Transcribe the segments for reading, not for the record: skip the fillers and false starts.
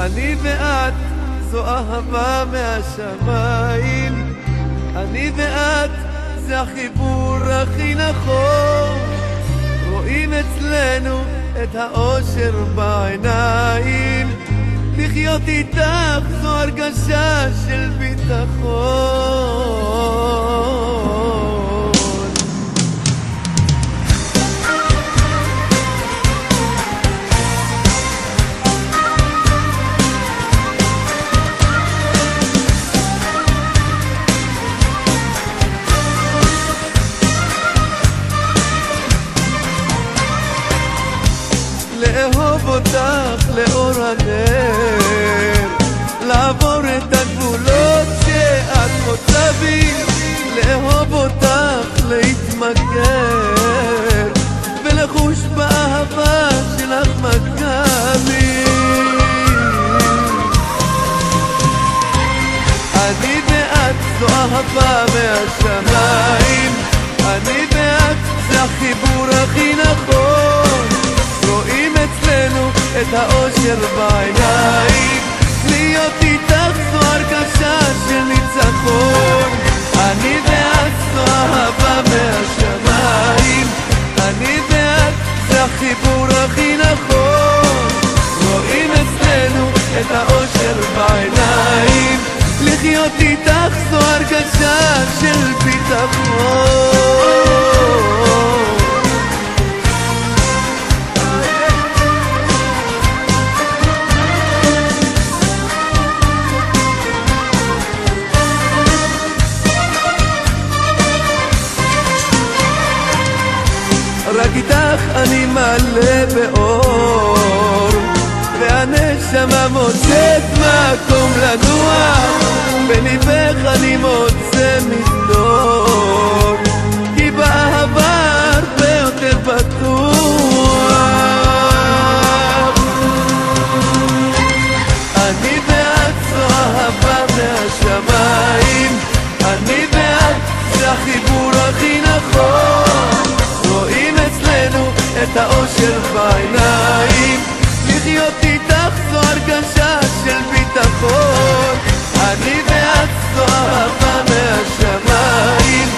אני ואת זו אהבה מהשמיים, אני ואת זה החיבור הכי נכון. רואים אצלנו את האושר בעיניים, לחיות איתך זו הרגשה של ביטחון. לאהוב אותך לאור הנר, לעבור את הגבולות שאת רוצה בי, לאהוב אותך להתמכר ולחוש באהבה שלך מכבי. אני ואת זו אהבה מהשמיים, אני ואת זה החיבור הכי נכון. רואים אצלנו את האושר בעיניים, להיות איתך זו הרגשה של ניצחון. אני ואת זו אהבה מהשמיים, אני ואת זה החיבור הכי נכון. רואים אצלנו את האושר בעיניים, לחיות איתך זו הרגשה של ביטחון. רק איתך אני מלא באור, והנשמה מוצאת מקום לנוח, בליבך אני מוצא מסתור, כי באהבה הרבה יותר בטוח. אני ואת זו אהבה מהשמיים, אני ואת זה החיבור הכי נכון. רואים אצלנו את האושר בעיניים, לחיות איתך זו הרגשה של ביטחון. אני ואת זו אהבה מהשמיים,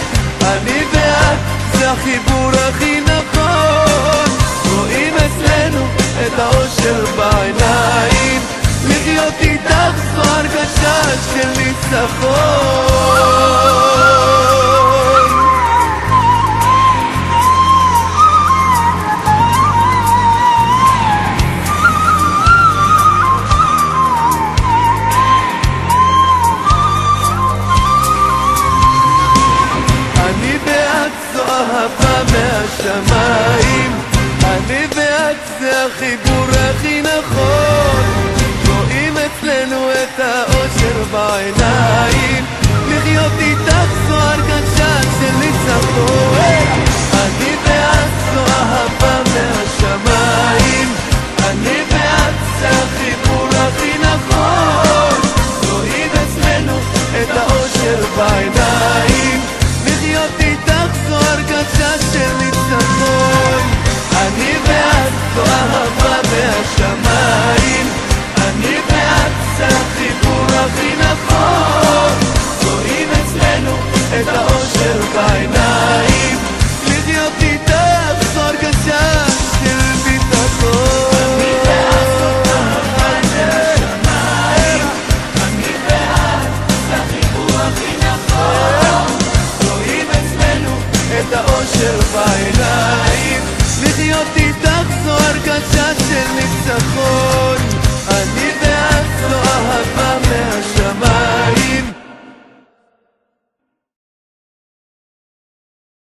אני ואת זה החיבור הכי נכון. רואים אצלנו את האושר בעיניים, לחיות איתך זו הרגשה של ניצחון. אהבה מהשמיים, אני ואת זה החיבור הכי נכון. רואים אצלנו את האושר בעיניים, לחיות איתך זו הרגשה של ניצחון. אני ואת זו אהבה מהשמיים, אני ואת זה החיבור הכי נכון. רואים אצלנו את האושר בעיניים, לחיות איתך זו הרגשה של ניצחון. אני ואת זו אהבה מהשמיים.